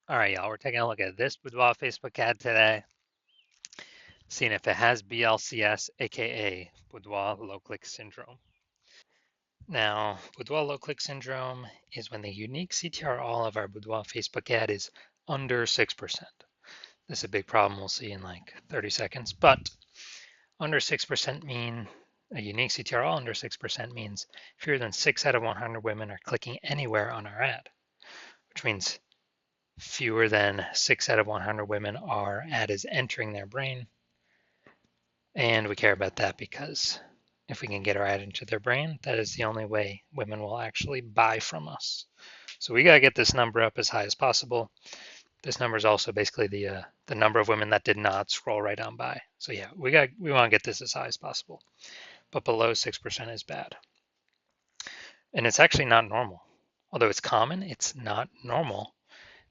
All right, y'all, we're taking a look at this Boudoir Facebook ad today, seeing if it has BLCS, aka Boudoir low click syndrome. Now, Boudoir low click syndrome is when the unique CTR all of our Boudoir Facebook ad is under 6%. This is a big problem we'll see in like 30 seconds, but under 6% mean a unique CTR all under 6% means fewer than 6 out of 100 women are clicking anywhere on our ad, which means fewer than 6 out of 100 women our ad is entering their brain. And we care about that because if we can get our ad into their brain, that is the only way women will actually buy from us. So we got to get this number up as high as possible. This number is also basically the number of women that did not scroll right on by. So yeah, we want to get this as high as possible. But below 6% is bad. And it's actually not normal. Although it's common, it's not normal.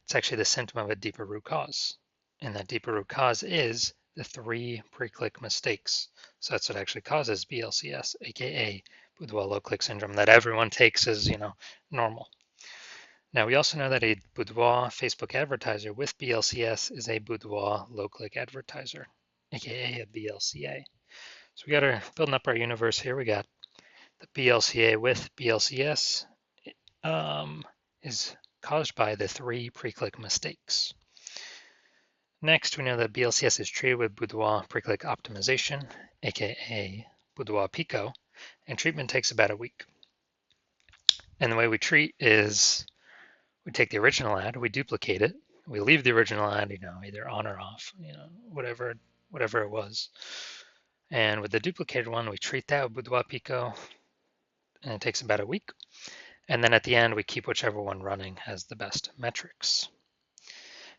It's actually the symptom of a deeper root cause. And that deeper root cause is the 3 pre-click mistakes. So that's what actually causes BLCS, aka Boudoir low click syndrome, that everyone takes as, normal. Now we also know that a Boudoir Facebook advertiser with BLCS is a Boudoir low click advertiser, aka a BLCA. So we got our building up our universe here. We got the BLCA with BLCS is caused by the 3 pre-click mistakes. Next, we know that BLCS is treated with Boudoir pre-click optimization, aka Boudoir Pico, and treatment takes about a week. And the way we treat is we take the original ad, we duplicate it, we leave the original ad, either on or off, whatever it was. And with the duplicated one, we treat that with Boudoir Pico, and it takes about a week. And then at the end, we keep whichever one running has the best metrics.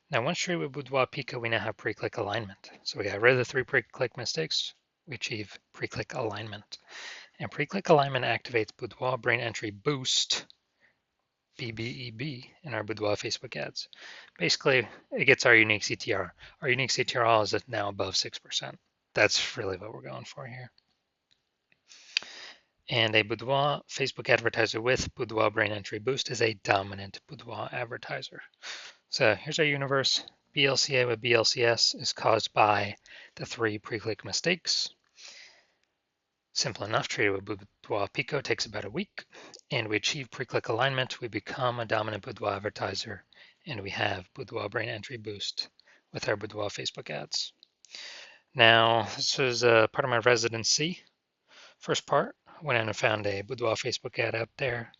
Now, once treated with Boudoir Pico, we now have pre-click alignment. So we got rid of the 3 pre-click mistakes. We achieve pre-click alignment. And pre-click alignment activates Boudoir Brain Entry Boost, BBEB, in our Boudoir Facebook ads. Basically, it gets our unique CTR. Our unique CTR is now above 6%. That's really what we're going for here. And a Boudoir Facebook advertiser with Boudoir Brain Entry Boost is a dominant Boudoir advertiser. So here's our universe. BLCA with BLCS is caused by the 3 pre-click mistakes. Simple enough, treated with Boudoir Pico takes about a week, and we achieve pre-click alignment. We become a dominant Boudoir advertiser, and we have Boudoir Brain Entry Boost with our Boudoir Facebook ads. Now, this was part of my residency. First part, went in and found a Boudoir Facebook ad out there,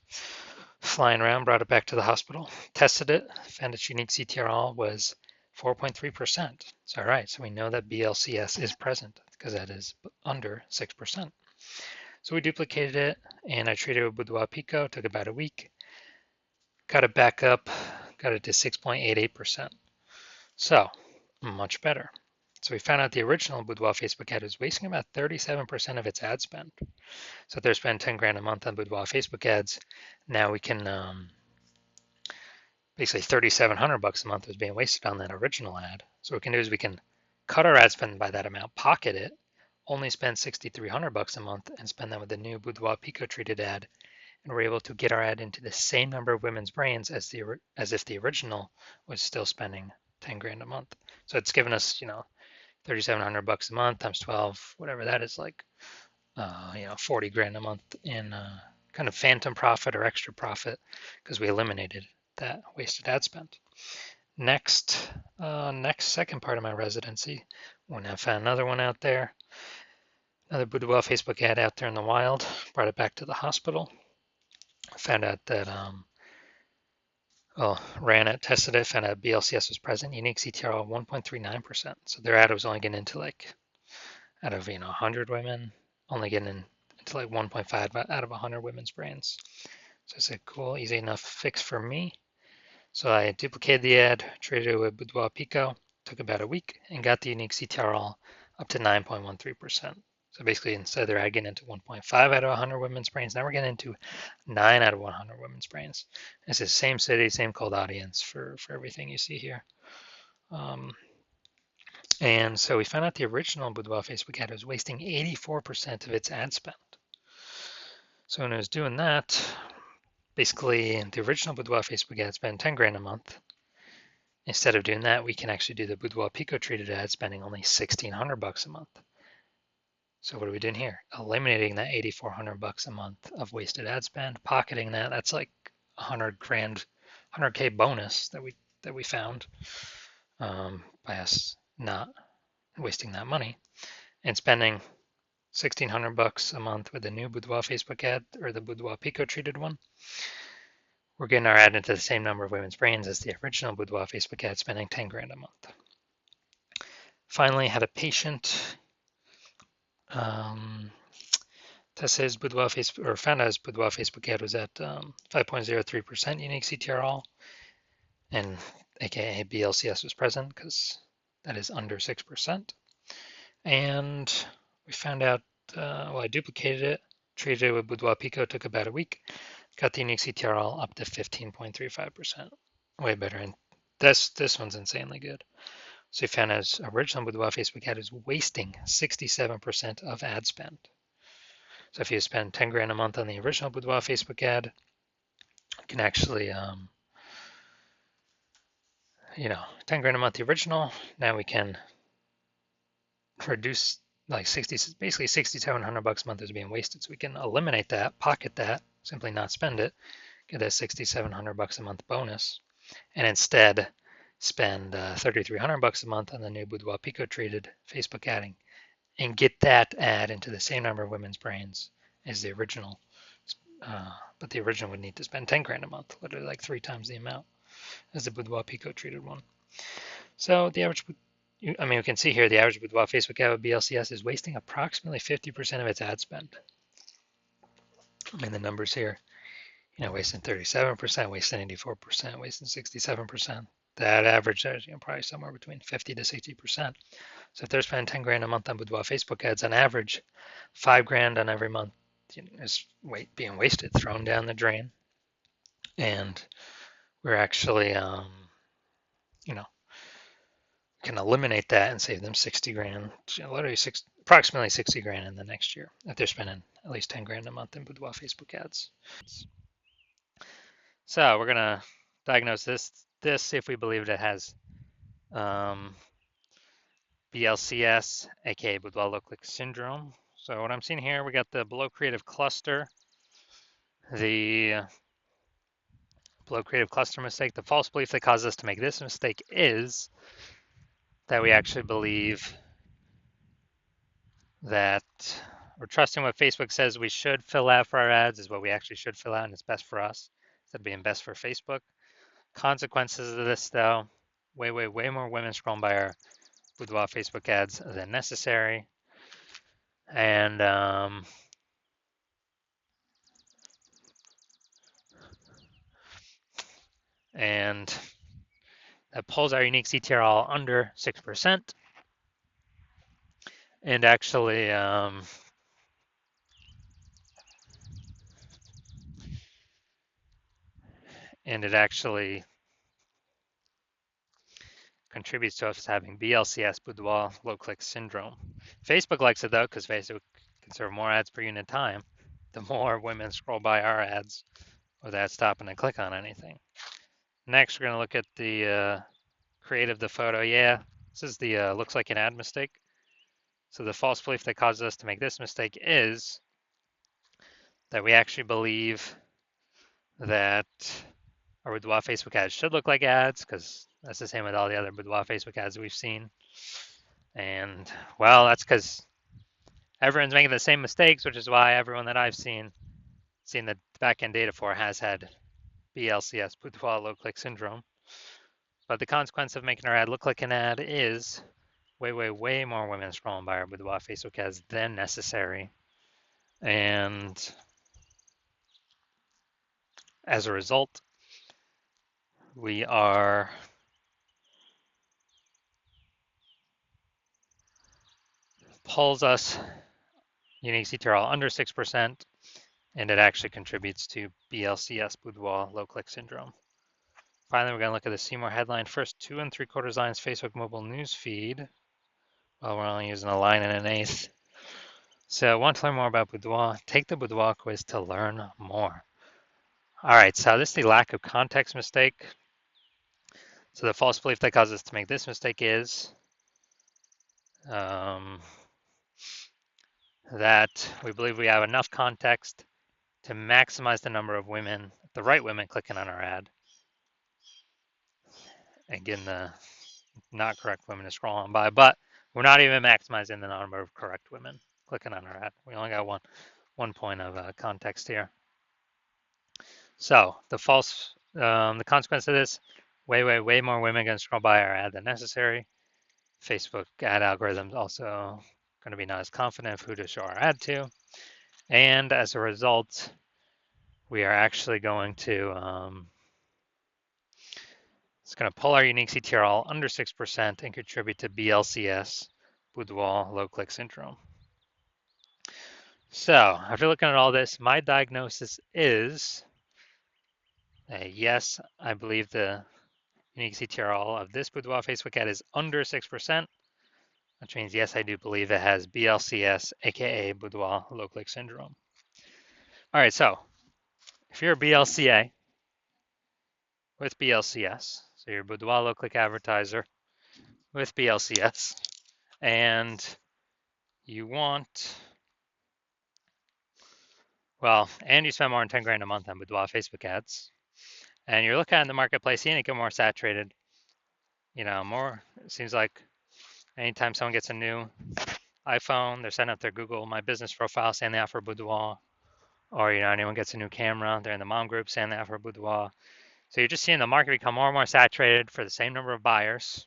flying around, brought it back to the hospital, tested it, found its unique CTRL was 4.3%. So, all right, so we know that BLCS is present because that is under 6%. So we duplicated it and I treated it with Boudoir Pico, took about a week, got it back up, got it to 6.88%. So, much better. So we found out the original Boudoir Facebook ad was wasting about 37% of its ad spend. So if they're spending 10 grand a month on Boudoir Facebook ads, now we can basically 3,700 bucks a month was being wasted on that original ad. So what we can do is we can cut our ad spend by that amount, pocket it, only spend 6,300 bucks a month, and spend that with the new Boudoir Pico treated ad, and we're able to get our ad into the same number of women's brains as if the original was still spending 10 grand a month. So it's given us 3,700 bucks a month times 12, whatever that is, like 40 grand a month in kind of phantom profit or extra profit because we eliminated that wasted ad spend. Next second part of my residency, when I found another one out there, another Boudoir Facebook ad out there in the wild, brought it back to the hospital, found out that ran it, tested it, found out BLCS was present, unique CTR 1.39%. So their ad was only getting into like out of 100 women, only getting into like 1.5 out of 100 women's brains. So I said, cool, easy enough fix for me. So I duplicated the ad, treated it with Boudoir Pico, took about a week, and got the unique CTRL up to 9.13%. So basically, instead of their ad getting into 1.5 out of 100 women's brains, now we're getting into 9 out of 100 women's brains. It's the same city, same cold audience for everything you see here. And so we found out the original Boudoir Facebook ad was wasting 84% of its ad spend. So when it was doing that, basically the original Boudoir Facebook ad spent 10 grand a month. Instead of doing that, we can actually do the Boudoir Pico treated ad spending only $1,600 a month. So what are we doing here? Eliminating that $8,400 a month of wasted ad spend, pocketing that. That's like 100 grand, 100K bonus that we found by us not wasting that money and spending $1,600 a month with the new Boudoir Facebook ad or the Boudoir Pico treated one. We're getting our ad into the same number of women's brains as the original Boudoir Facebook ad, spending 10 grand a month. Finally, had a patient tested his Boudoir Facebook, or found out his Boudoir Facebook ad was at 5.03% unique CTRL, and aka BLCS was present because that is under 6%. And we found out, well, I duplicated it, treated it with Boudoir Pico, took about a week, got the unique CTRL up to 15.35%, way better. And this one's insanely good. So we found his original Boudoir Facebook ad is wasting 67% of ad spend. So if you spend 10 grand a month on the original Boudoir Facebook ad, you can actually, 10 grand a month the original. Now we can reduce like basically $6,700 a month is being wasted. So we can eliminate that, pocket that, simply not spend it, get that $6,700 a month bonus, and instead spend $3,300 a month on the new Boudoir Pico treated Facebook adding, and get that ad into the same number of women's brains as the original. But the original would need to spend 10 grand a month, literally like 3 times the amount as the Boudoir Pico treated one. So the average, we can see here the average Boudoir Facebook ad with BLCS is wasting approximately 50% of its ad spend. The numbers here, wasting 37%, wasting 84%, wasting 67%. That average is probably somewhere between 50 to 60%. So if they're spending 10 grand a month on Boudoir Facebook ads, on average, 5 grand on every month is being wasted, thrown down the drain. And we're actually, can eliminate that and save them 60 grand, literally approximately 60 grand in the next year if they're spending at least 10 grand a month in Boudoir Facebook ads. So we're gonna diagnose this, see if we believe it has BLCS, aka Boudoir low click syndrome. So what I'm seeing here, we got the below creative cluster, the below creative cluster mistake. The false belief that causes us to make this mistake is that we actually believe that we're trusting what Facebook says we should fill out for our ads is what we actually should fill out, and it's best for us instead of being best for Facebook. Consequences of this, though, way more women scrolling by our Boudoir Facebook ads than necessary. And that pulls our unique CTRL under 6%. And actually, it actually contributes to us having BLCS, Boudoir low click syndrome. Facebook likes it though, because Facebook can serve more ads per unit time. The more women scroll by our ads without stopping to click on anything. Next, we're going to look at the creative the photo. Yeah, this is the looks like an ad mistake. So the false belief that causes us to make this mistake is that we actually believe that our Boudoir Facebook ads should look like ads, because that's the same with all the other Boudoir Facebook ads we've seen. And well, that's because everyone's making the same mistakes, which is why everyone that I've seen the backend data for has had BLCS, Boudoir low click syndrome. But the consequence of making our ad look like an ad is way more women scrolling by our Boudoir Facebook ads than necessary. And as a result, we are pulls us unique CTRL under 6%, and it actually contributes to BLCS, Boudoir low click syndrome. Finally, we're going to look at the see more headline. First 2 3/4 lines Facebook mobile news feed. Well, we're only using a line and an eighth. So want to learn more about Boudoir? Take the Boudoir quiz to learn more. All right, so this is the lack of context mistake. So the false belief that causes us to make this mistake is that we believe we have enough context to maximize the number of women, the right women, clicking on our ad, and getting the not correct women to scroll on by. But we're not even maximizing the number of correct women clicking on our ad. We only got one point of context here. So the consequence of this, way more women are going to scroll by our ad than necessary. Facebook ad algorithms also going to be not as confident of who to show our ad to. And as a result, we are actually going to, it's going to pull our unique CTRL under 6% and contribute to BLCS, Boudoir low click syndrome. So after looking at all this, my diagnosis is yes, I believe the unique CTRL of this Boudoir Facebook ad is under 6%, which means yes, I do believe it has BLCS, aka Boudoir low click syndrome. All right, so if you're a BLCA with BLCS, so you're a Boudoir low click advertiser with BLCS, and you want, well, and you spend more than 10 grand a month on Boudoir Facebook ads, and you're looking at the marketplace, seeing it get more saturated, more, it seems like anytime someone gets a new iPhone, they're setting up their Google My Business profile saying they offer Boudoir, or, anyone gets a new camera, they're in the mom group saying they offer Boudoir. So you're just seeing the market become more and more saturated for the same number of buyers.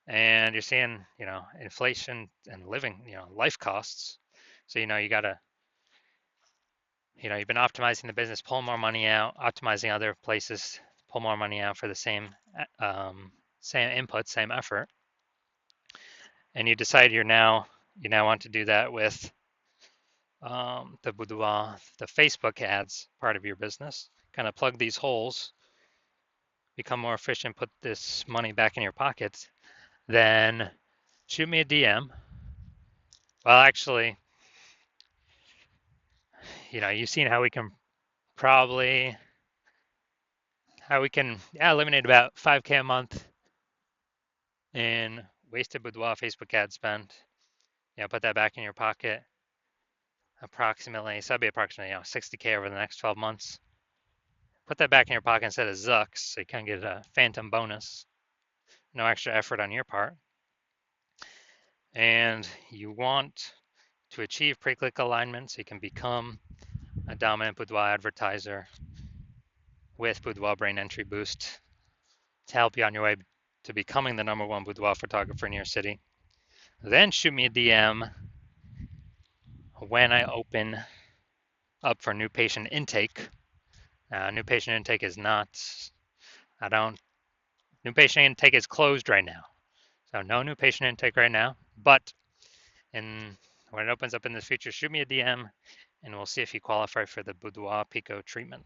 And you're seeing, inflation and living, life costs. So, you got to, you've been optimizing the business, pull more money out, optimizing other places, pull more money out for the same input, same effort. And you decide you now want to do that with the Boudoir, the Facebook ads part of your business. Kind of plug these holes, become more efficient, put this money back in your pockets, then shoot me a DM. Well, actually, you've seen how we can eliminate about 5K a month in wasted Boudoir Facebook ad spend. Put that back in your pocket. Approximately, so that'd be approximately 60K over the next 12 months. Put that back in your pocket instead of Zucks, so you can get a phantom bonus. No extra effort on your part. And you want to achieve pre-click alignment so you can become a dominant Boudoir advertiser with Boudoir Brain Entry Boost to help you on your way to becoming the #1 boudoir photographer in your city. Then shoot me a DM when I open up for new patient intake. New patient intake is not, new patient intake is closed right now. So no new patient intake right now, but when it opens up in the future, shoot me a DM and we'll see if you qualify for the Boudoir Pico treatment.